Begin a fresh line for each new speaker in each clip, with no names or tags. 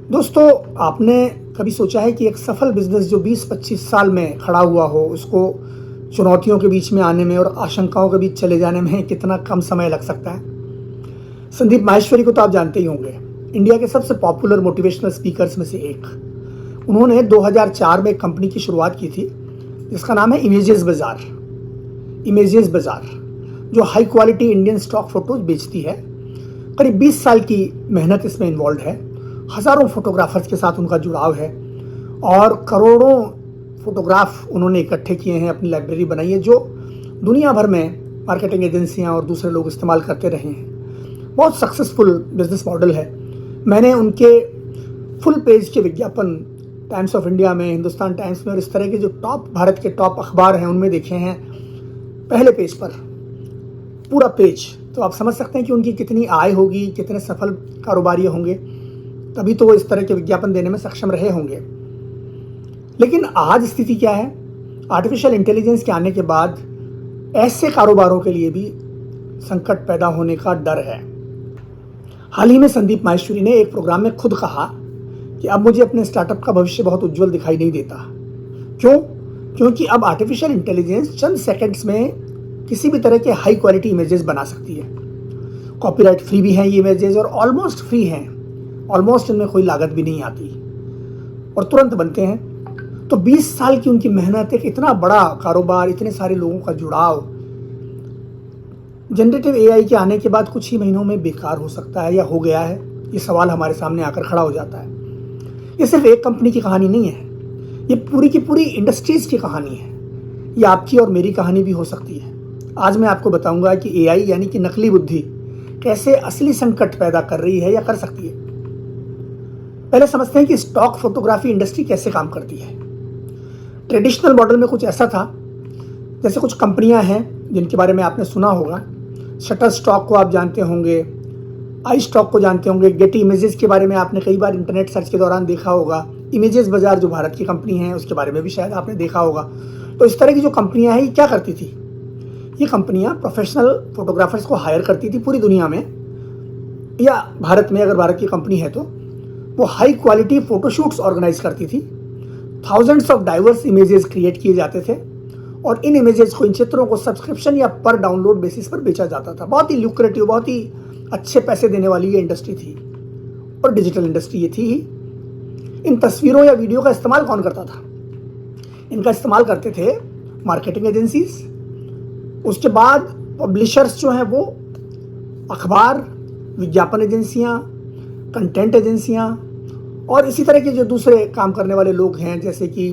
दोस्तों, आपने कभी सोचा है कि एक सफल बिजनेस जो 20-25 साल में खड़ा हुआ हो, उसको चुनौतियों के बीच में आने में और आशंकाओं के बीच चले जाने में कितना कम समय लग सकता है? संदीप माहेश्वरी को तो आप जानते ही होंगे, इंडिया के सबसे पॉपुलर मोटिवेशनल स्पीकर्स में से एक। उन्होंने 2004 में एक कंपनी की शुरुआत की थी जिसका नाम है इमेजेस बाजार। इमेजेस बाजार जो high quality Indian stock photos बेचती है। करीब 20 साल की मेहनत इसमें इन्वॉल्व है। हज़ारों फोटोग्राफर्स के साथ उनका जुड़ाव है और करोड़ों फोटोग्राफ उन्होंने इकट्ठे किए हैं, अपनी लाइब्रेरी बनाई है जो दुनिया भर में मार्केटिंग एजेंसियां और दूसरे लोग इस्तेमाल करते रहे हैं। बहुत सक्सेसफुल बिजनेस मॉडल है। मैंने उनके फुल पेज के विज्ञापन टाइम्स ऑफ इंडिया में, हिंदुस्तान टाइम्स में और इस तरह के जो टॉप भारत के टॉप अखबार हैं उनमें देखे हैं। पहले पेज पर पूरा पेज, तो आप समझ सकते हैं कि उनकी कितनी आय होगी, कितने सफल कारोबारी होंगे, तभी तो वो इस तरह के विज्ञापन देने में सक्षम रहे होंगे। लेकिन आज स्थिति क्या है? आर्टिफिशियल इंटेलिजेंस के आने के बाद ऐसे कारोबारों के लिए भी संकट पैदा होने का डर है। हाल ही में संदीप माहेश्वरी ने एक प्रोग्राम में खुद कहा कि अब मुझे अपने स्टार्टअप का भविष्य बहुत उज्जवल दिखाई नहीं देता। क्यों? क्योंकि अब आर्टिफिशियल इंटेलिजेंस चंद सेकंड्स में किसी भी तरह के हाई क्वालिटी इमेजेस बना सकती है। कॉपीराइट फ्री भी हैं ये इमेजेस और ऑलमोस्ट फ्री हैं। ऑलमोस्ट इनमें कोई लागत भी नहीं आती और तुरंत बनते हैं। तो 20 साल की उनकी मेहनत, एक इतना बड़ा कारोबार, इतने सारे लोगों का जुड़ाव जनरेटिव एआई के आने के बाद कुछ ही महीनों में बेकार हो सकता है या हो गया है? ये सवाल हमारे सामने आकर खड़ा हो जाता है। ये सिर्फ एक कंपनी की कहानी नहीं है, ये पूरी की पूरी इंडस्ट्रीज की कहानी है। ये आपकी और मेरी कहानी भी हो सकती है। आज मैं आपको बताऊंगा कि एआई यानी कि नकली बुद्धि कैसे असली संकट पैदा कर रही है या कर सकती है। पहले समझते हैं कि स्टॉक फोटोग्राफी इंडस्ट्री कैसे काम करती है। ट्रेडिशनल मॉडल में कुछ ऐसा था, जैसे कुछ कंपनियां हैं जिनके बारे में आपने सुना होगा। शटर स्टॉक को आप जानते होंगे, आई स्टॉक को जानते होंगे, गेटी इमेजेस के बारे में आपने कई बार इंटरनेट सर्च के दौरान देखा होगा। इमेजेस बाजार जो भारत की कंपनी है उसके बारे में भी शायद आपने देखा होगा। तो इस तरह की जो कंपनियां हैं ये क्या करती थी? ये कंपनियां प्रोफेशनल फोटोग्राफर्स को हायर करती थी पूरी दुनिया में, या भारत में अगर भारत की कंपनी है तो वो हाई क्वालिटी फोटोशूट्स ऑर्गेनाइज करती थी। Thousands of diverse images create किए जाते थे और इन इमेजेस को, इन चित्रों को सब्सक्रिप्शन या पर डाउनलोड बेसिस पर बेचा जाता था। बहुत ही ल्यूक्रेटिव, बहुत ही अच्छे पैसे देने वाली ये इंडस्ट्री थी और डिजिटल इंडस्ट्री ये थी ही। इन तस्वीरों या वीडियो का इस्तेमाल कौन करता था? इनका इस्तेमाल करते थे मार्केटिंग एजेंसीज, उसके बाद पब्लिशर्स जो हैं वो अखबार, विज्ञापन एजेंसियां, कंटेंट एजेंसियां और इसी तरह के जो दूसरे काम करने वाले लोग हैं, जैसे कि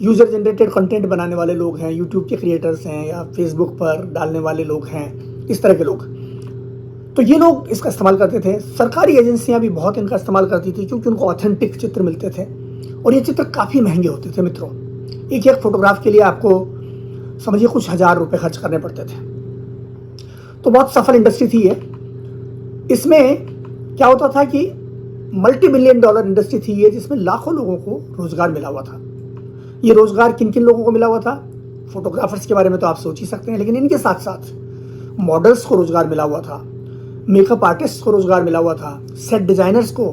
यूजर जनरेटेड कंटेंट बनाने वाले लोग हैं, यूट्यूब के क्रिएटर्स हैं या फेसबुक पर डालने वाले लोग हैं, इस तरह के लोग। तो ये लोग इसका इस्तेमाल करते थे। सरकारी एजेंसियां भी बहुत इनका इस्तेमाल करती थी क्योंकि उनको ऑथेंटिक चित्र मिलते थे और ये चित्र काफ़ी महंगे होते थे मित्रों। एक एक फोटोग्राफ के लिए आपको समझिए कुछ हजार रुपए खर्च करने पड़ते थे। तो बहुत सफल इंडस्ट्री थी ये। इसमें क्या होता था कि मल्टी बिलियन डॉलर इंडस्ट्री थी ये, जिसमें लाखों लोगों को रोजगार मिला हुआ था। ये रोजगार किन किन लोगों को मिला हुआ था? फोटोग्राफर्स के बारे में तो आप सोच ही सकते हैं, लेकिन इनके साथ साथ मॉडल्स को रोजगार मिला हुआ था, मेकअप आर्टिस्ट को रोजगार मिला हुआ था, सेट डिजाइनर्स को,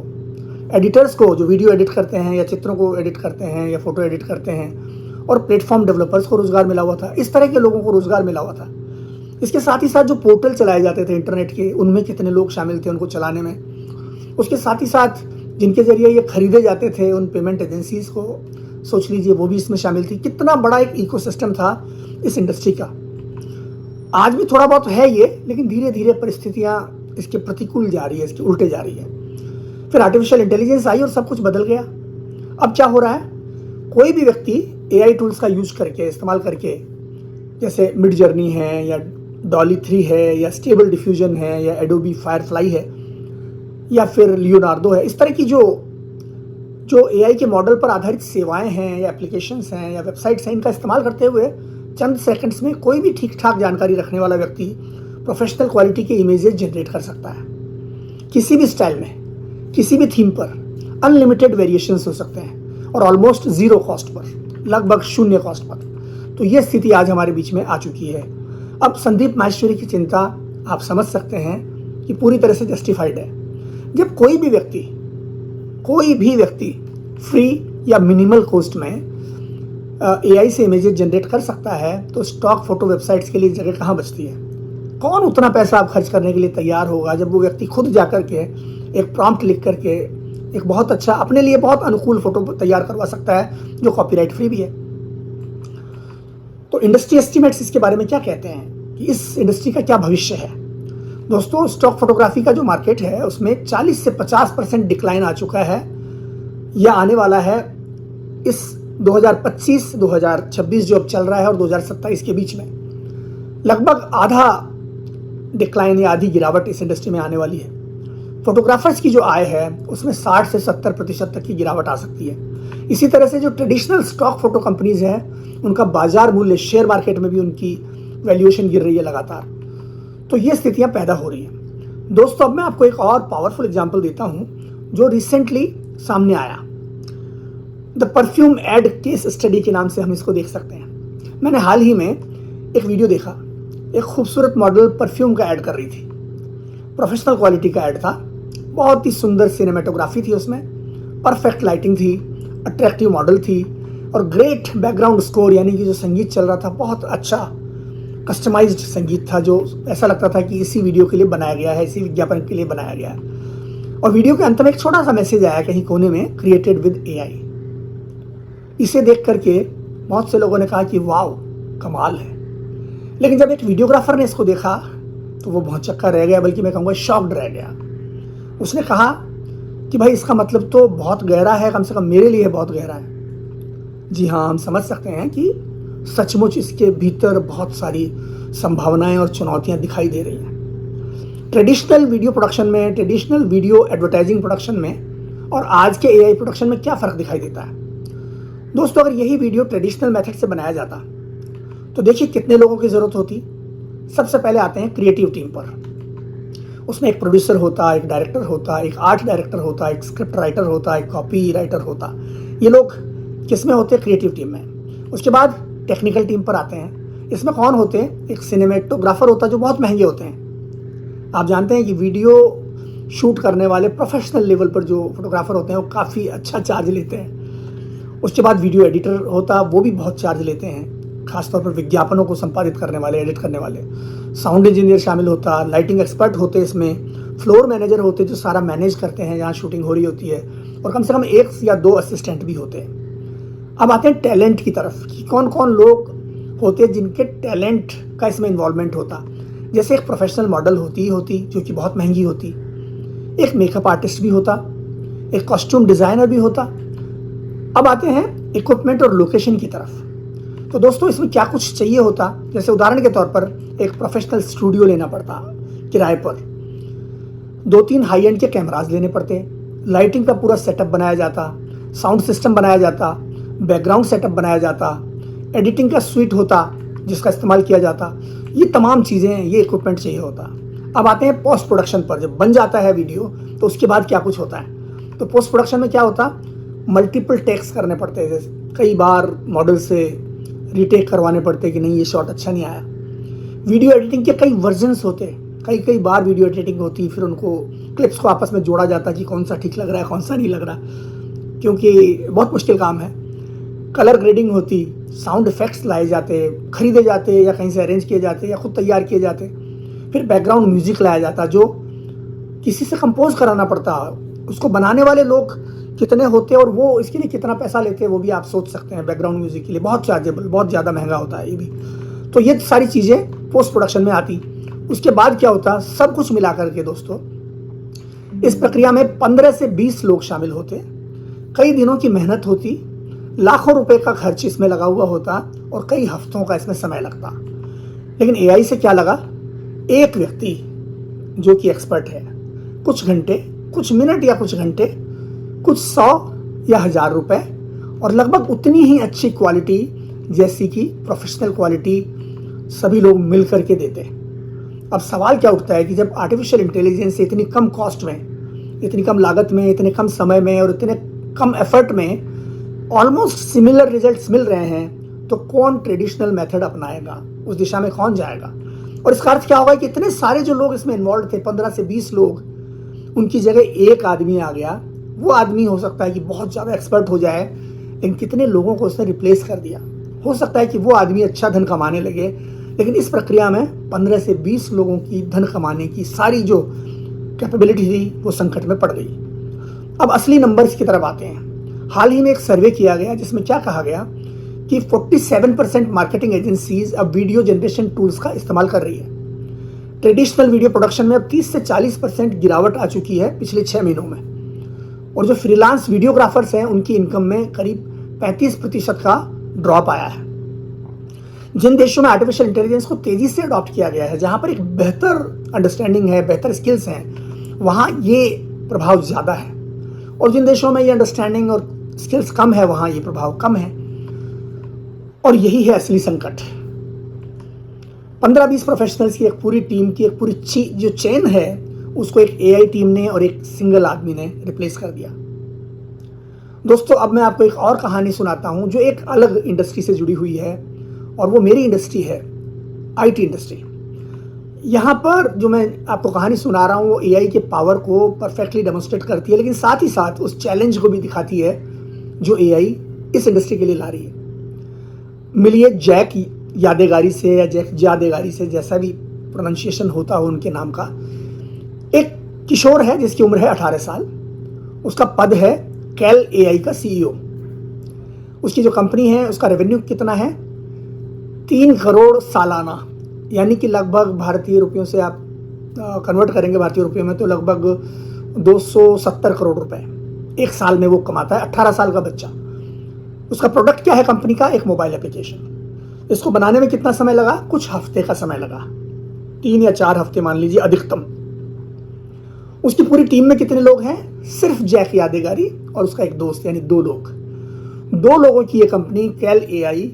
एडिटर्स को जो वीडियो एडिट करते हैं या चित्रों को एडिट करते हैं या फोटो एडिट करते हैं, और प्लेटफॉर्म डेवलपर्स को रोजगार मिला हुआ था। इस तरह के लोगों को रोजगार मिला हुआ था। इसके साथ ही साथ जो पोर्टल चलाए जाते थे इंटरनेट के, उनमें कितने लोग शामिल थे उनको चलाने में। उसके साथ ही साथ जिनके जरिए ये खरीदे जाते थे, उन पेमेंट एजेंसीज को सोच लीजिए, वो भी इसमें शामिल थी। कितना बड़ा एक इकोसिस्टम था इस इंडस्ट्री का। आज भी थोड़ा बहुत है ये, लेकिन धीरे धीरे परिस्थितियां इसके प्रतिकूल जा रही है, इसके उल्टे जा रही है। फिर आर्टिफिशियल इंटेलिजेंस आई और सब कुछ बदल गया। अब क्या हो रहा है? कोई भी व्यक्ति एआई टूल्स का यूज करके, इस्तेमाल करके, जैसे मिड जर्नी है या डॉली 3 है या स्टेबल डिफ्यूजन है या एडोबी फायरफ्लाई है या फिर लियोनार्डो है, इस तरह की जो एआई के मॉडल पर आधारित सेवाएं हैं या एप्लीकेशंस हैं या वेबसाइट्स हैं, इनका इस्तेमाल करते हुए चंद सेकंड्स में कोई भी ठीक ठाक जानकारी रखने वाला व्यक्ति प्रोफेशनल क्वालिटी के इमेजेस जनरेट कर सकता है। किसी भी स्टाइल में, किसी भी थीम पर अनलिमिटेड वेरिएशंस हो सकते हैं और ऑलमोस्ट जीरो कॉस्ट पर, लगभग शून्य कॉस्ट पर। तो ये स्थिति आज हमारे बीच में आ चुकी है। अब संदीप माहेश्वरी की चिंता आप समझ सकते हैं कि पूरी तरह से जस्टिफाइड है। जब कोई भी व्यक्ति कोई भी व्यक्ति फ्री या मिनिमल कॉस्ट में एआई से इमेजेस जनरेट कर सकता है, तो स्टॉक फोटो वेबसाइट्स के लिए जगह कहाँ बचती है? कौन उतना पैसा आप खर्च करने के लिए तैयार होगा जब वो व्यक्ति खुद जा करके एक प्रॉम्प्ट लिख करके एक बहुत अच्छा, अपने लिए बहुत अनुकूल फोटो तैयार करवा सकता है जो कॉपीराइट फ्री भी है। तो इंडस्ट्री एस्टिमेट्स इसके बारे में क्या कहते हैं कि इस इंडस्ट्री का क्या भविष्य है? दोस्तों, स्टॉक फोटोग्राफी का जो मार्केट है उसमें 40 से 50% डिक्लाइन आ चुका है या आने वाला है इस 2025-2026 जो अब चल रहा है और 2027 के बीच में। लगभग आधा डिक्लाइन या आधी गिरावट इस इंडस्ट्री में आने वाली है। फोटोग्राफर्स की जो आय है उसमें 60 से 70% तक की गिरावट आ सकती है। इसी तरह से जो ट्रेडिशनल स्टॉक फोटो कंपनीज हैं उनका बाजार मूल्य, शेयर मार्केट में भी उनकी वैल्यूएशन गिर रही है लगातार। तो ये स्थितियां पैदा हो रही हैं। दोस्तों, अब मैं आपको एक और पावरफुल एग्जांपल देता हूं जो रिसेंटली सामने आया। The perfume ad case study के नाम से हम इसको देख सकते हैं। मैंने हाल ही में एक वीडियो देखा, एक खूबसूरत मॉडल परफ्यूम का ऐड कर रही थी। प्रोफेशनल क्वालिटी का ऐड था, बहुत ही सुंदर सिनेमेटोग्राफी थी उसमें, परफेक्ट लाइटिंग थी, अट्रैक्टिव मॉडल थी और ग्रेट बैकग्राउंड स्कोर, यानी कि जो संगीत चल रहा था बहुत अच्छा कस्टमाइज्ड संगीत था जो ऐसा लगता था कि इसी वीडियो के लिए बनाया गया है, इसी विज्ञापन के लिए बनाया गया है। और वीडियो के अंत में एक छोटा सा मैसेज आया कहीं कोने में, क्रिएटेड विद एआई। इसे देख करके बहुत से लोगों ने कहा कि वाओ, कमाल है। लेकिन जब एक वीडियोग्राफर ने इसको देखा तो वो बहुत चक्का रह गया, बल्कि मैं कहूँगा शॉक्ड रह गया। उसने कहा कि भाई इसका मतलब तो बहुत गहरा है, कम से कम मेरे लिए बहुत गहरा है। जी हाँ, हम समझ सकते हैं कि सचमुच इसके भीतर बहुत सारी संभावनाएं और चुनौतियां दिखाई दे रही हैं। ट्रेडिशनल वीडियो प्रोडक्शन में, ट्रेडिशनल वीडियो एडवर्टाइजिंग प्रोडक्शन में और आज के एआई प्रोडक्शन में क्या फ़र्क दिखाई देता है? दोस्तों, अगर यही वीडियो ट्रेडिशनल मेथड से बनाया जाता तो देखिए कितने लोगों की ज़रूरत होती। सबसे पहले आते हैं क्रिएटिव टीम पर। उसमें एक प्रोड्यूसर होता, एक डायरेक्टर होता, एक आर्ट डायरेक्टर होता, एक स्क्रिप्ट राइटर होता, एक कॉपी राइटर होता। ये लोग किस में होते हैं? क्रिएटिव टीम में। उसके बाद टेक्निकल टीम पर आते हैं। इसमें कौन होते हैं? एक सिनेमेटोग्राफर होता है जो बहुत महंगे होते हैं। आप जानते हैं कि वीडियो शूट करने वाले प्रोफेशनल लेवल पर जो फोटोग्राफर होते हैं वो काफ़ी अच्छा चार्ज लेते हैं। उसके बाद वीडियो एडिटर होता, वो भी बहुत चार्ज लेते हैं, खासतौर पर विज्ञापनों को संपादित करने वाले, एडिट करने वाले। साउंड इंजीनियर शामिल होता, लाइटिंग एक्सपर्ट होते, इसमें फ्लोर मैनेजर होते जो सारा मैनेज करते हैं जहाँ शूटिंग हो रही होती है, और कम से कम 1 या 2 असिस्टेंट भी होते हैं। अब आते हैं टैलेंट की तरफ कि कौन कौन लोग होते हैं जिनके टैलेंट का इसमें इन्वॉल्वमेंट होता। जैसे एक प्रोफेशनल मॉडल होती जो कि बहुत महंगी होती, एक मेकअप आर्टिस्ट भी होता, एक कॉस्ट्यूम डिज़ाइनर भी होता। अब आते हैं इक्विपमेंट और लोकेशन की तरफ। तो दोस्तों, इसमें क्या कुछ चाहिए होता? जैसे उदाहरण के तौर पर एक प्रोफेशनल स्टूडियो लेना पड़ता किराए पर, 2-3 हाई एंड के कैमराज लेने पड़ते, लाइटिंग का पूरा सेटअप बनाया जाता, साउंड सिस्टम बनाया जाता, बैकग्राउंड सेटअप बनाया जाता, एडिटिंग का स्विट होता जिसका इस्तेमाल किया जाता। ये तमाम चीज़ें, ये इक्विपमेंट चाहिए होता। अब आते हैं पोस्ट प्रोडक्शन पर। जब बन जाता है वीडियो तो उसके बाद क्या कुछ होता है? तो पोस्ट प्रोडक्शन में क्या होता? मल्टीपल टेक्स करने पड़ते हैं। जैसे कई बार मॉडल से रीटेक करवाने पड़ते कि नहीं, ये शॉट अच्छा नहीं आया। वीडियो एडिटिंग के कई वर्जन्स होते, कई बार वीडियो एडिटिंग होती, फिर उनको क्लिप्स को आपस में जोड़ा जाता कि कौन सा ठीक लग रहा है, कौन सा नहीं लग रहा, क्योंकि बहुत मुश्किल काम है। कलर ग्रेडिंग होती, साउंड इफेक्ट्स लाए जाते, खरीदे जाते या कहीं से अरेंज किए जाते या खुद तैयार किए जाते। फिर बैकग्राउंड म्यूजिक लाया जाता जो किसी से कंपोज कराना पड़ता। उसको बनाने वाले लोग कितने होते और वो इसके लिए कितना पैसा लेते हैं वो भी आप सोच सकते हैं। बैकग्राउंड म्यूजिक के लिए बहुत चार्जेबल, बहुत ज़्यादा महंगा होता है ये भी। तो ये सारी चीज़ें पोस्ट प्रोडक्शन में आती। उसके बाद क्या होता? सब कुछ मिला करके दोस्तों इस प्रक्रिया में 15 से 20 लोग शामिल होते, कई दिनों की मेहनत होती, लाखों रुपए का खर्च इसमें लगा हुआ होता और कई हफ्तों का इसमें समय लगता। लेकिन एआई से क्या लगा? एक व्यक्ति जो कि एक्सपर्ट है, कुछ घंटे, कुछ मिनट या कुछ घंटे, कुछ 100 या 1000 रुपए और लगभग उतनी ही अच्छी क्वालिटी जैसी कि प्रोफेशनल क्वालिटी सभी लोग मिल करके देते। अब सवाल क्या उठता है कि जब आर्टिफिशियल इंटेलिजेंस से इतनी कम कॉस्ट में, इतनी कम लागत में, इतने कम समय में और इतने कम एफर्ट में ऑलमोस्ट सिमिलर रिजल्ट्स मिल रहे हैं, तो कौन ट्रेडिशनल मेथड अपनाएगा? उस दिशा में कौन जाएगा? और इसका अर्थ क्या होगा कि इतने सारे जो लोग इसमें इन्वॉल्व थे, 15 से 20 लोग, उनकी जगह एक आदमी आ गया वो आदमी हो सकता है कि बहुत ज़्यादा एक्सपर्ट हो जाए, लेकिन कितने लोगों को उसने रिप्लेस कर दिया। हो सकता है कि वो आदमी अच्छा धन कमाने लगे, लेकिन इस प्रक्रिया में 15 से 20 लोगों की धन कमाने की सारी जो कैपेबिलिटी थी वो संकट में पड़ गई। अब असली नंबर्स की तरफ आते हैं। हाल ही में एक सर्वे किया गया जिसमें क्या कहा गया कि 47% मार्केटिंग एजेंसीज अब वीडियो जनरेशन टूल्स का इस्तेमाल कर रही है। ट्रेडिशनल वीडियो प्रोडक्शन में अब 30 से 40% गिरावट आ चुकी है पिछले 6 महीनों में। और जो फ्रीलांस वीडियोग्राफर्स हैं उनकी इनकम में करीब 35% का ड्रॉप आया है। जिन देशों में आर्टिफिशियल इंटेलिजेंस को तेजी से अडॉप्ट किया गया है, जहां पर एक बेहतर अंडरस्टैंडिंग है, बेहतर स्किल्स हैं, वहां ये प्रभाव ज़्यादा है। और जिन देशों में ये अंडरस्टैंडिंग और स्किल्स कम है, वहां ये प्रभाव कम है। और यही है असली संकट। 15-20 प्रोफेशनल्स की एक पूरी टीम की एक पूरी जो चेन है, उसको एक एआई टीम ने और एक सिंगल आदमी ने रिप्लेस कर दिया। दोस्तों, अब मैं आपको एक और कहानी सुनाता हूं जो एक अलग इंडस्ट्री से जुड़ी हुई है, और वो मेरी इंडस्ट्री है, आईटी इंडस्ट्री। यहाँ पर जो मैं आपको कहानी सुना रहा हूँ वो एआई के पावर को परफेक्टली डेमोन्स्ट्रेट करती है, लेकिन साथ ही साथ उस चैलेंज को भी दिखाती है जो एआई इस इंडस्ट्री के लिए ला रही है। मिलिए जैक यादेगारी से या जैक यादेगारी से, जैसा भी प्रोनाउंसिएशन होता हो उनके नाम का। एक किशोर है जिसकी उम्र है 18 साल। उसका पद है कैल एआई का सीईओ। उसकी जो कंपनी है उसका रेवेन्यू कितना है, 3 करोड़ सालाना, यानी कि लगभग भारतीय रुपयों से आप कन्वर्ट करेंगे भारतीय रुपयों में तो लगभग 270 करोड़ रुपए एक साल में वो कमाता है। 18 साल का बच्चा। उसका प्रोडक्ट क्या है कंपनी का, एक मोबाइल एप्लीकेशन। इसको बनाने में कितना समय लगा, कुछ हफ्ते का समय लगा, 3 या 4 हफ्ते मान लीजिए अधिकतम। उसकी पूरी टीम में कितने लोग हैं, सिर्फ जैक यादेगारी और उसका एक दोस्त, यानी 2 लोग। 2 लोगों की ये कंपनी कैल एआई,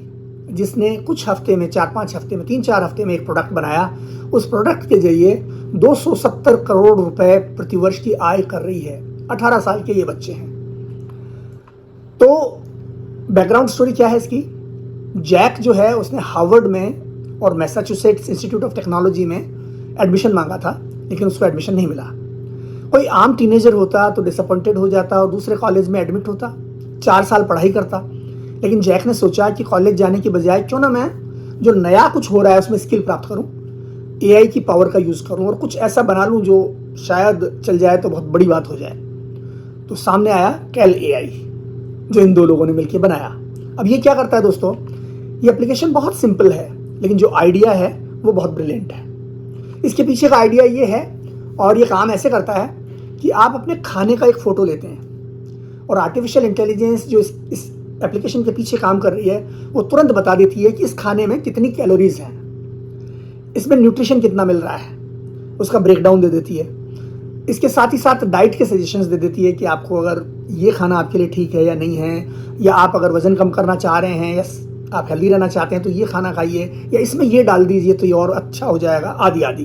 जिसने कुछ हफ्ते में, 4-5 हफ्ते में, 3-4 हफ्ते में एक प्रोडक्ट बनाया, उस प्रोडक्ट के जरिए 270 करोड़ रुपए प्रतिवर्ष की आय कर रही है। 18 साल के ये बच्चे हैं। तो बैकग्राउंड स्टोरी क्या है इसकी, जैक जो है उसने हार्वर्ड में और मैसाचुसेट्स इंस्टीट्यूट ऑफ टेक्नोलॉजी में एडमिशन मांगा था, लेकिन उसको एडमिशन नहीं मिला। कोई आम टीनेजर होता तो डिसअपॉइंटेड हो जाता और दूसरे कॉलेज में एडमिट होता, 4 साल पढ़ाई करता। लेकिन जैक ने सोचा कि कॉलेज जाने की बजाय क्यों ना मैं जो नया कुछ हो रहा है उसमें स्किल प्राप्त करूं, एआई की पावर का यूज़ करूं और कुछ ऐसा बना लूं जो शायद चल जाए तो बहुत बड़ी बात हो जाए। तो सामने आया कैल एआई, जो इन 2 लोगों ने मिलकर बनाया। अब ये क्या करता है दोस्तों, ये एप्लीकेशन बहुत सिंपल है, लेकिन जो आइडिया है वो बहुत ब्रिलियंट है। इसके पीछे का आइडिया ये है, और ये काम ऐसे करता है कि आप अपने खाने का एक फ़ोटो लेते हैं और आर्टिफिशियल इंटेलिजेंस जो इस एप्लीकेशन के पीछे काम कर रही है वो तुरंत बता देती है कि इस खाने में कितनी कैलोरीज हैं, इसमें न्यूट्रिशन कितना मिल रहा है, उसका ब्रेकडाउन दे देती है। इसके साथ ही साथ डाइट के सजेशंस दे देती है कि आपको अगर ये खाना आपके लिए ठीक है या नहीं है, या आप अगर वज़न कम करना चाह रहे हैं या आप हेल्दी रहना चाहते हैं तो ये खाना खाइए, या इसमें ये डाल दीजिए तो ये और अच्छा हो जाएगा, आदि आदि।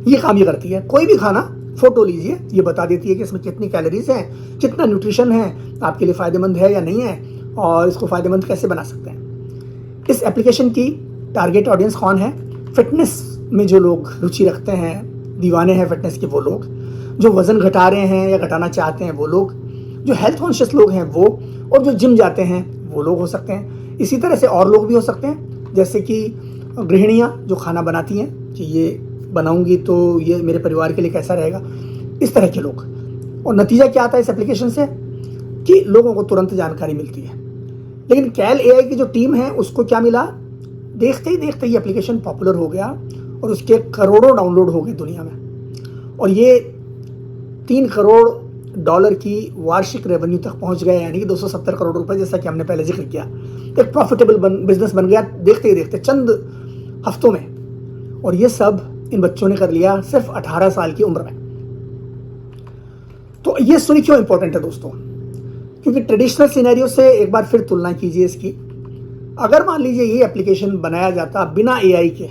ये काम ये करती है। कोई भी खाना फ़ोटो लीजिए, ये बता देती है कि इसमें कितनी कैलोरीज हैं, कितना न्यूट्रिशन है, आपके लिए फ़ायदेमंद है या नहीं है, और इसको फ़ायदेमंद कैसे बना सकते हैं। इस एप्लीकेशन की टारगेट ऑडियंस कौन है, फिटनेस में जो लोग रुचि रखते हैं, दीवाने हैं फिटनेस के वो लोग, जो वज़न घटा रहे हैं या घटाना चाहते हैं वो लोग, जो हेल्थ कॉन्शियस लोग हैं वो, और जो जिम जाते हैं वो लोग हो सकते हैं। इसी तरह से और लोग भी हो सकते हैं, जैसे कि गृहिणियाँ जो खाना बनाती हैं कि ये बनाऊंगी तो ये मेरे परिवार के लिए कैसा रहेगा, इस तरह के लोग। और नतीजा क्या आता है इस एप्लीकेशन से कि लोगों को तुरंत जानकारी मिलती है। लेकिन कैल एआई की जो टीम है उसको क्या मिला, देखते ही देखते ये एप्लीकेशन पॉपुलर हो गया और उसके करोड़ों डाउनलोड हो गए दुनिया में, और ये $3 करोड़ की वार्षिक रेवेन्यू तक पहुंच गए, यानी कि 270 करोड़ रुपए, जैसा कि हमने पहले जिक्र किया। एक प्रॉफिटेबल बिजनेस बन गया देखते ही देखते चंद हफ्तों में। और ये सब इन बच्चों ने कर लिया सिर्फ 18 साल की उम्र में। तो ये स्टोरी क्यों इंपॉर्टेंट है दोस्तों, क्योंकि ट्रेडिशनल सिनेरियो से एक बार फिर तुलना कीजिए इसकी। अगर मान लीजिए ये एप्लीकेशन बनाया जाता बिना एआई के,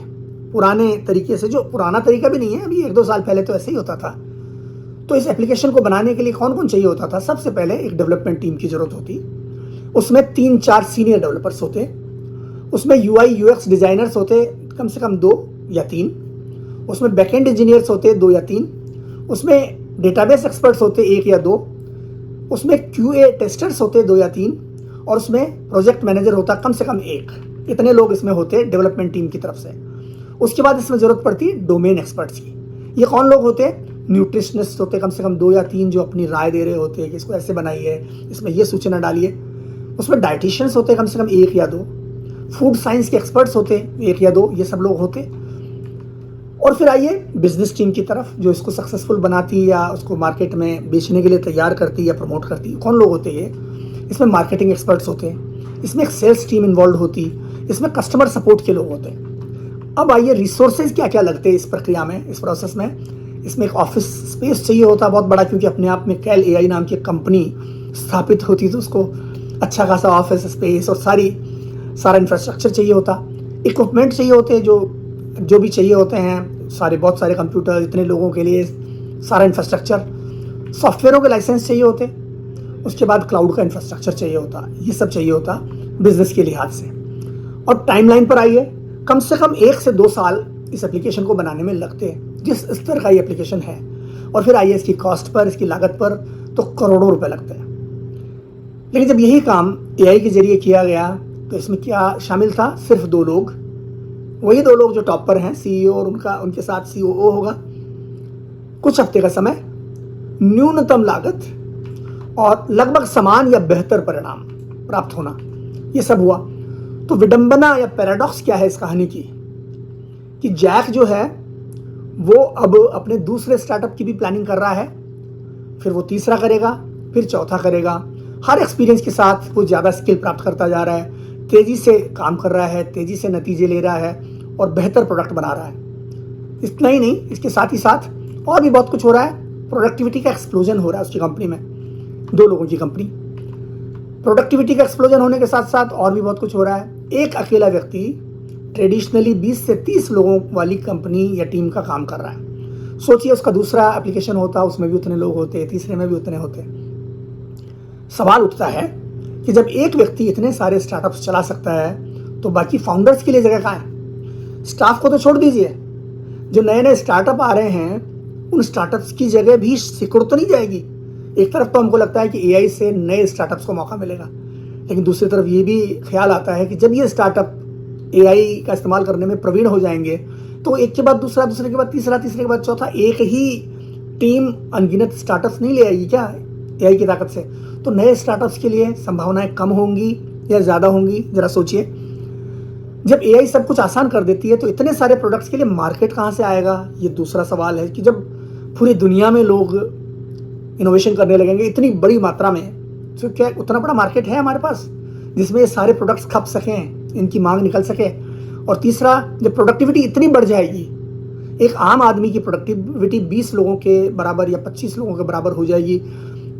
पुराने तरीके से, जो पुराना तरीका भी नहीं है, अभी 1-2 साल पहले तो ऐसे ही होता था, तो इस एप्लीकेशन को बनाने के लिए कौन कौन चाहिए होता था। सबसे पहले एक डेवलपमेंट टीम की जरूरत होती, उसमें 3-4 सीनियर डेवलपर्स होते, उसमें यूआई यूएक्स डिजाइनर्स होते कम से कम 2 या 3, उसमें बैकएंड इंजीनियर्स होते 2 या 3, उसमें डेटाबेस एक्सपर्ट्स होते 1 या 2, उसमें QA टेस्टर्स होते 2 या 3, और उसमें प्रोजेक्ट मैनेजर होता कम से कम 1। इतने लोग इसमें होते डेवलपमेंट टीम की तरफ से। उसके बाद इसमें ज़रूरत पड़ती डोमेन एक्सपर्ट्स की। ये कौन लोग होते? न्यूट्रिशनिस्ट होते कम से कम 2 या 3 जो अपनी राय दे रहे होते हैं कि इसको ऐसे बनाइए, इसमें ये सूचना डालिए। उसमें डाइटिशियंस होते कम से कम 1 या 2। फूड साइंस के एक्सपर्ट्स होते 1 या 2, ये सब लोग होते। और फिर आइए बिजनेस टीम की तरफ, जो इसको सक्सेसफुल बनाती या उसको मार्केट में बेचने के लिए तैयार करती या प्रमोट करती। कौन लोग होते ये? इसमें मार्केटिंग एक्सपर्ट्स होते हैं, इसमें एक सेल्स टीम इन्वॉल्व होती, इसमें कस्टमर सपोर्ट के लोग होते हैं। अब आइए रिसोर्सेज क्या क्या लगते हैं इस प्रक्रिया में, इस प्रोसेस में। इसमें एक ऑफिस स्पेस चाहिए होता बहुत बड़ा, क्योंकि अपने आप में कैल AI नाम की कंपनी स्थापित होती, तो उसको अच्छा खासा ऑफिस स्पेस और सारा इंफ्रास्ट्रक्चर चाहिए होता। इक्विपमेंट चाहिए होते, जो भी चाहिए होते हैं, बहुत सारे कंप्यूटर, इतने लोगों के लिए सारा इंफ्रास्ट्रक्चर। सॉफ्टवेयरों के लाइसेंस चाहिए होते। उसके बाद क्लाउड का इंफ्रास्ट्रक्चर चाहिए होता। ये सब चाहिए होता बिजनेस के लिहाज से। और टाइमलाइन पर आइए, कम से कम 1 से 2 साल इस एप्लीकेशन को बनाने में लगते हैं, जिस स्तर का ये एप्लीकेशन है। और फिर आइए इसकी कॉस्ट पर, इसकी लागत पर, तो करोड़ों रुपए लगते हैं। लेकिन जब यही काम AI के जरिए किया गया तो इसमें क्या शामिल था? सिर्फ 2 लोग, वही 2 लोग जो टॉप पर हैं, CEO और उनके साथ COO होगा। कुछ हफ्ते का समय, न्यूनतम लागत और लगभग समान या बेहतर परिणाम प्राप्त होना, ये सब हुआ। तो विडंबना या पैराडॉक्स क्या है इस कहानी की? कि जैक जो है वो अब अपने दूसरे स्टार्टअप की भी प्लानिंग कर रहा है, फिर वो तीसरा करेगा, फिर चौथा करेगा। हर एक्सपीरियंस के साथ वो ज़्यादा स्किल प्राप्त करता जा रहा है, तेज़ी से काम कर रहा है, तेज़ी से नतीजे ले रहा है और बेहतर प्रोडक्ट बना रहा है। इतना ही नहीं, इसके साथ ही साथ और भी बहुत कुछ हो रहा है। प्रोडक्टिविटी का एक्सप्लोजन हो रहा है उसकी कंपनी में, 2 लोगों की कंपनी। प्रोडक्टिविटी का एक्सप्लोजन होने के साथ साथ और भी बहुत कुछ हो रहा है। एक अकेला व्यक्ति ट्रेडिशनली 20 से 30 लोगों वाली कंपनी या टीम का काम कर रहा है। सोचिए उसका दूसरा एप्लीकेशन होता, उसमें भी उतने लोग होते, तीसरे में भी उतने होते। सवाल उठता है कि जब एक व्यक्ति इतने सारे स्टार्टअप्स चला सकता है तो बाकी फाउंडर्स के लिए जगह कहाँ है? स्टाफ को तो छोड़ दीजिए, जो नए नए स्टार्टअप आ रहे हैं उन स्टार्टअप्स की जगह भी सिकुड़ तो नहीं जाएगी। एक तरफ तो हमको लगता है कि AI से नए स्टार्टअप्स को मौका मिलेगा, लेकिन दूसरी तरफ ये भी ख्याल आता है कि जब ये स्टार्टअप AI का इस्तेमाल करने में प्रवीण हो जाएंगे तो एक के बाद दूसरा, दूसरे के बाद तीसरा, तीसरे के बाद चौथा, एक ही टीम अनगिनत स्टार्टअप्स नहीं ले आएगी क्या AI की ताकत से? तो नए स्टार्टअप्स के लिए संभावनाएं कम होंगी या ज़्यादा होंगी? जरा सोचिए। जब AI सब कुछ आसान कर देती है तो इतने सारे प्रोडक्ट्स के लिए मार्केट कहाँ से आएगा? ये दूसरा सवाल है कि जब पूरी दुनिया में लोग इनोवेशन करने लगेंगे इतनी बड़ी मात्रा में, तो क्या उतना बड़ा मार्केट है हमारे पास जिसमें ये सारे प्रोडक्ट्स खप सकें, इनकी मांग निकल सके? और तीसरा, जब प्रोडक्टिविटी इतनी बढ़ जाएगी, एक आम आदमी की प्रोडक्टिविटी 20 लोगों के बराबर या 25 लोगों के बराबर हो जाएगी,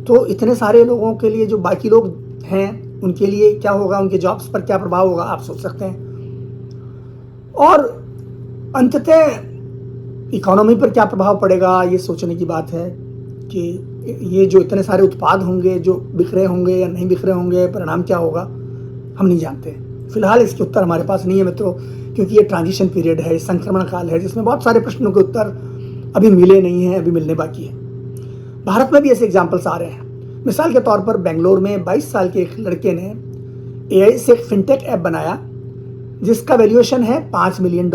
तो इतने सारे लोगों के लिए जो बाकी लोग हैं उनके लिए क्या होगा? उनके जॉब्स पर क्या प्रभाव होगा? आप सोच सकते हैं। और अंततः इकोनॉमी पर क्या प्रभाव पड़ेगा? ये सोचने की बात है कि ये जो इतने सारे उत्पाद होंगे, जो बिक रहे होंगे या नहीं बिक रहे होंगे, परिणाम क्या होगा? हम नहीं जानते। फिलहाल इसके उत्तर हमारे पास नहीं है मित्रों, क्योंकि ये ट्रांजिशन पीरियड है, संक्रमण काल है, जिसमें बहुत सारे प्रश्नों के उत्तर अभी मिले नहीं हैं, अभी मिलने बाकी है। भारत में भी ऐसे एग्जाम्पल्स आ रहे हैं। मिसाल के तौर पर बेंगलोर में 22 साल के एक लड़के ने AI से एक फिनटेक ऐप बनाया जिसका वैल्यूएशन है $5 मिलियन,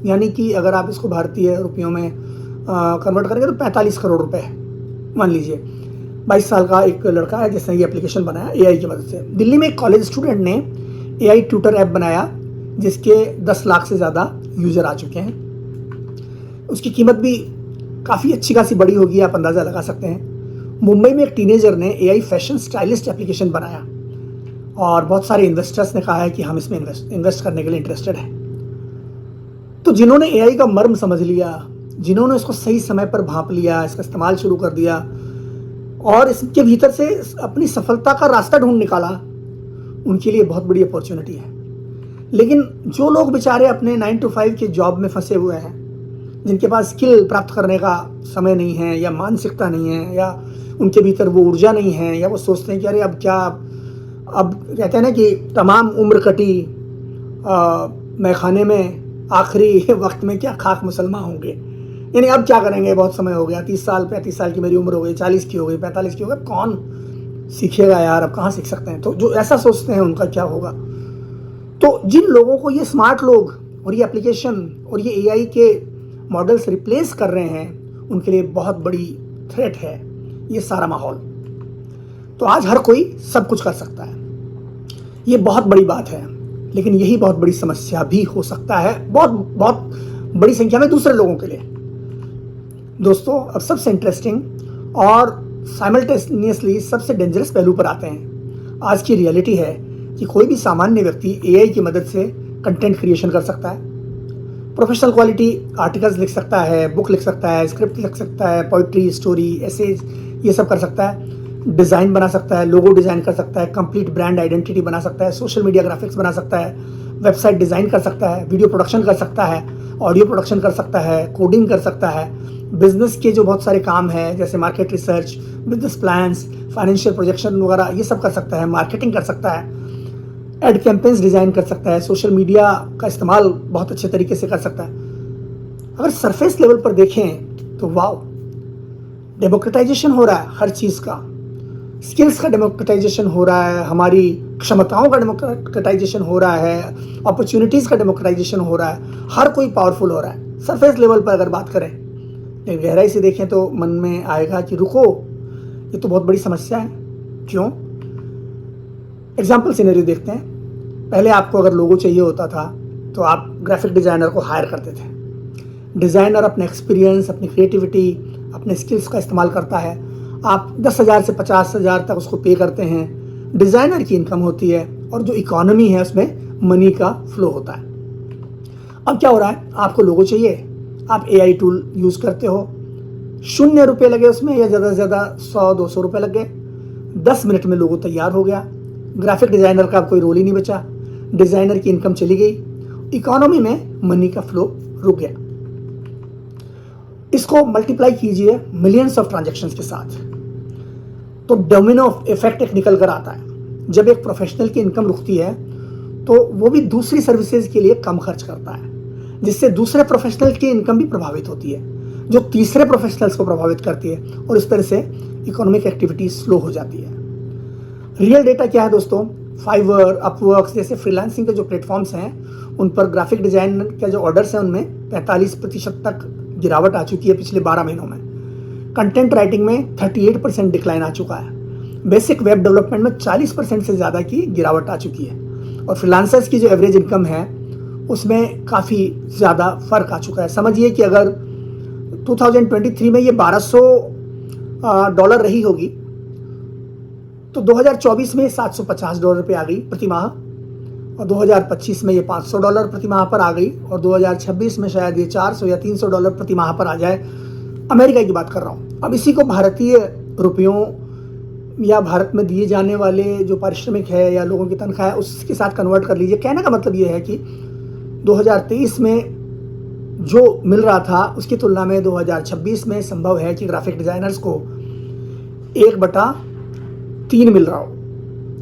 यानी कि अगर आप इसको भारतीय रुपयों में कन्वर्ट करेंगे तो 45 करोड़ रुपए है। मान लीजिए 22 साल का एक लड़का है जिसने ये एप्लीकेशन बनाया AI की मदद से। दिल्ली में एक कॉलेज स्टूडेंट ने AI ट्यूटर ऐप बनाया जिसके 10 लाख से ज़्यादा यूज़र आ चुके हैं। उसकी कीमत भी काफ़ी अच्छी खासी बड़ी होगी, आप अंदाज़ा लगा सकते हैं। मुंबई में एक टीनेजर ने AI फैशन स्टाइलिस्ट एप्लीकेशन बनाया और बहुत सारे इन्वेस्टर्स ने कहा है कि हम इसमें इन्वेस्ट करने के लिए इंटरेस्टेड हैं। तो जिन्होंने AI का मर्म समझ लिया, जिन्होंने इसको सही समय पर भांप लिया, इसका इस्तेमाल शुरू कर दिया और इसके भीतर से अपनी सफलता का रास्ता ढूंढ निकाला, उनके लिए बहुत बड़ी अपॉर्चुनिटी है। लेकिन जो लोग बेचारे अपने 9 to 5 के जॉब में फंसे हुए हैं, जिनके पास स्किल प्राप्त करने का समय नहीं है या मानसिकता नहीं है या उनके भीतर वो ऊर्जा नहीं है, या वो सोचते हैं कि अरे अब क्या, अब कहते हैं ना कि तमाम उम्र कटी मैखाने में आखिरी वक्त में क्या खाक मुसलमान होंगे, यानी अब क्या करेंगे, बहुत समय हो गया, 30 साल 35 साल की मेरी उम्र हो गई, 40 की हो गई, 45 की हो गई, कौन सीखिएगा यार, अब कहाँ सीख सकते हैं। तो जो ऐसा सोचते हैं उनका क्या होगा। तो जिन लोगों को ये स्मार्ट लोग और ये एप्लीकेशन और ये एआई के मॉडल्स रिप्लेस कर रहे हैं, उनके लिए बहुत बड़ी थ्रेट है ये सारा माहौल। तो आज हर कोई सब कुछ कर सकता है, ये बहुत बड़ी बात है, लेकिन यही बहुत बड़ी समस्या भी हो सकता है बहुत बहुत बड़ी संख्या में दूसरे लोगों के लिए। दोस्तों, अब सबसे इंटरेस्टिंग और साइमल्टेनियसली सबसे डेंजरस पहलू पर आते हैं। आज की रियलिटी है कि कोई भी सामान्य व्यक्ति एआई की मदद से कंटेंट क्रिएशन कर सकता है, प्रोफेशनल क्वालिटी आर्टिकल्स लिख सकता है, बुक लिख सकता है, स्क्रिप्ट लिख सकता है, पोइट्री, स्टोरी, एसेज, ये सब कर सकता है, डिज़ाइन बना सकता है, लोगो डिज़ाइन कर सकता है, कंप्लीट ब्रांड आइडेंटिटी बना सकता है, सोशल मीडिया ग्राफिक्स बना सकता है, वेबसाइट डिज़ाइन कर सकता है, वीडियो प्रोडक्शन कर सकता है, ऑडियो प्रोडक्शन कर सकता है, कोडिंग कर सकता है, बिजनेस के जो बहुत सारे काम हैं जैसे market research, business plans, financial projection वगैरह ये सब कर सकता है, मार्केटिंग कर सकता है, एड कैंपेन्स डिज़ाइन कर सकता है, सोशल मीडिया का इस्तेमाल बहुत अच्छे तरीके से कर सकता है। अगर सरफेस लेवल पर देखें तो वाओ, डेमोक्रेटाइजेशन हो रहा है हर चीज़ का, स्किल्स का डेमोक्रेटाइजेशन हो रहा है, हमारी क्षमताओं का डेमोक्रेटाइजेशन हो रहा है, अपॉर्चुनिटीज़ का डेमोक्रेटाइजेशन हो रहा है, हर कोई पावरफुल हो रहा है सरफेस लेवल पर अगर बात करें। लेकिन गहराई से देखें तो मन में आएगा कि रुको, ये तो बहुत बड़ी समस्या है। क्यों? एग्जाम्पल सिनेरियो देखते हैं। पहले आपको अगर लोगो चाहिए होता था तो आप ग्राफिक डिज़ाइनर को हायर करते थे। डिज़ाइनर अपने एक्सपीरियंस, अपनी क्रिएटिविटी, अपने स्किल्स का इस्तेमाल करता है। आप 10,000 से 50,000 तक उसको पे करते हैं। डिज़ाइनर की इनकम होती है और जो इकोनॉमी है उसमें मनी का फ्लो होता है। अब क्या हो रहा है, आपको लोगो चाहिए, आप एआई टूल यूज़ करते हो, 0 रुपये लगे उसमें या ज़्यादा से ज़्यादा 100-200 रुपये लग गए, 10 मिनट में लोगो तैयार हो गया। ग्राफिक डिज़ाइनर का अब कोई रोल ही नहीं बचा, डिज़ाइनर की इनकम चली गई, इकोनॉमी में मनी का फ्लो रुक गया। इसको मल्टीप्लाई कीजिए मिलियंस ऑफ ट्रांजैक्शंस के साथ, तो डोमिनो इफेक्ट एक निकल कर आता है। जब एक प्रोफेशनल की इनकम रुकती है तो वो भी दूसरी सर्विसेज के लिए कम खर्च करता है, जिससे दूसरे प्रोफेशनल की इनकम भी प्रभावित होती है, जो तीसरे प्रोफेशनल्स को प्रभावित करती है, और इस तरह से इकोनॉमिक एक्टिविटी स्लो हो जाती है। रियल डेटा क्या है दोस्तों? फाइवर, अपवर्क्स जैसे फ्रीलांसिंग के जो प्लेटफॉर्म्स हैं उन पर ग्राफिक डिज़ाइन के जो ऑर्डर्स हैं उनमें 45% तक गिरावट आ चुकी है पिछले 12 महीनों में। कंटेंट राइटिंग में 38% डिक्लाइन आ चुका है। बेसिक वेब डेवलपमेंट में 40% से ज़्यादा की गिरावट आ चुकी है, और फ्रीलांसर्स की जो एवरेज इनकम है उसमें काफ़ी ज़्यादा फ़र्क आ चुका है। समझिए कि अगर 2023 में ये $1200 रही होगी तो 2024 में $750 पे आ गई प्रति माह, और 2025 में ये $500 प्रति माह पर आ गई, और 2026 में शायद ये $400 या $300 प्रति माह पर आ जाए। अमेरिका की बात कर रहा हूँ। अब इसी को भारतीय रुपयों या भारत में दिए जाने वाले जो पारिश्रमिक है या लोगों की तनख्वाह है उसके साथ कन्वर्ट कर लीजिए। कहने का मतलब ये है कि 2023 में जो मिल रहा था उसकी तुलना में 2026 में संभव है कि ग्राफिक डिज़ाइनर्स को 1/3 मिल रहा हो,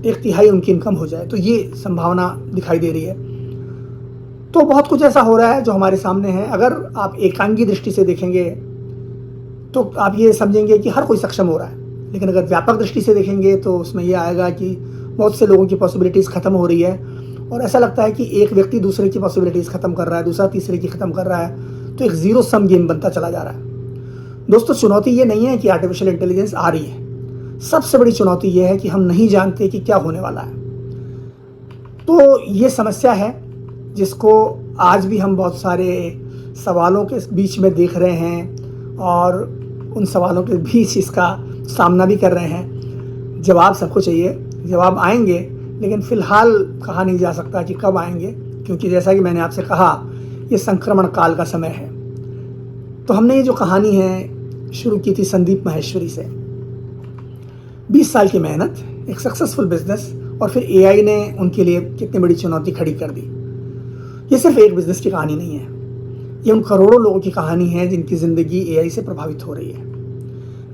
1/3 उनकी इनकम हो जाए। तो ये संभावना दिखाई दे रही है। तो बहुत कुछ ऐसा हो रहा है जो हमारे सामने है। अगर आप एकांगी दृष्टि से देखेंगे तो आप ये समझेंगे कि हर कोई सक्षम हो रहा है, लेकिन अगर व्यापक दृष्टि से देखेंगे तो उसमें ये आएगा कि बहुत से लोगों की पॉसिबिलिटीज़ ख़त्म हो रही है, और ऐसा लगता है कि एक व्यक्ति दूसरे की पॉसिबिलिटीज़ ख़त्म कर रहा है, दूसरा तीसरे की ख़त्म कर रहा है, तो एक ज़ीरो सम गेम बनता चला जा रहा है। दोस्तों, चुनौती ये नहीं है कि आर्टिफिशियल इंटेलिजेंस आ रही है, सबसे बड़ी चुनौती ये है कि हम नहीं जानते कि क्या होने वाला है। तो ये समस्या है जिसको आज भी हम बहुत सारे सवालों के बीच में देख रहे हैं, और उन सवालों के बीच इसका सामना भी कर रहे हैं। जवाब सबको चाहिए, जवाब आएंगे, लेकिन फ़िलहाल कहा नहीं जा सकता कि कब आएंगे, क्योंकि जैसा कि मैंने आपसे कहा ये संक्रमण काल का समय है। तो हमने ये जो कहानी है शुरू की थी संदीप माहेश्वरी से, 20 साल की मेहनत, एक सक्सेसफुल बिजनेस, और फिर एआई ने उनके लिए कितनी बड़ी चुनौती खड़ी कर दी। ये सिर्फ एक बिजनेस की कहानी नहीं है, ये उन करोड़ों लोगों की कहानी है जिनकी ज़िंदगी एआई से प्रभावित हो रही है।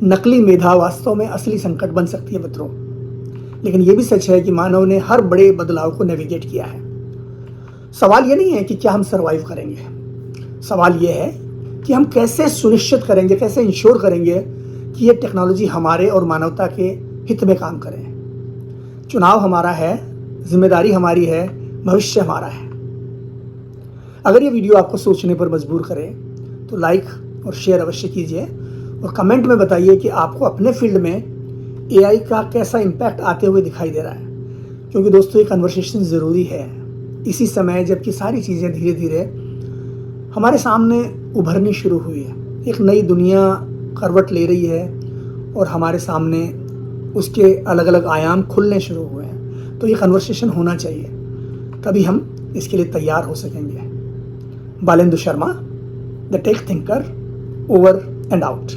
नकली मेधा वास्तव में असली संकट बन सकती है मित्रों, लेकिन ये भी सच है कि मानव ने हर बड़े बदलाव को नेविगेट किया है। सवाल ये नहीं है कि क्या हम सर्वाइव करेंगे, सवाल ये है कि हम कैसे सुनिश्चित करेंगे, कैसे इंश्योर करेंगे कि ये टेक्नोलॉजी हमारे और मानवता के हित में काम करें। चुनाव हमारा है, जिम्मेदारी हमारी है, भविष्य हमारा है। अगर ये वीडियो आपको सोचने पर मजबूर करे तो लाइक और शेयर अवश्य कीजिए और कमेंट में बताइए कि आपको अपने फील्ड में एआई का कैसा इम्पैक्ट आते हुए दिखाई दे रहा है। क्योंकि दोस्तों, ये कन्वर्सेशन ज़रूरी है इसी समय जबकि सारी चीज़ें धीरे धीरे हमारे सामने उभरनी शुरू हुई है। एक नई दुनिया करवट ले रही है और हमारे सामने उसके अलग अलग आयाम खुलने शुरू हुए हैं। तो ये कन्वर्सेशन होना चाहिए, तभी हम इसके लिए तैयार हो सकेंगे। Balendu Sharma, the tech thinker, over and out.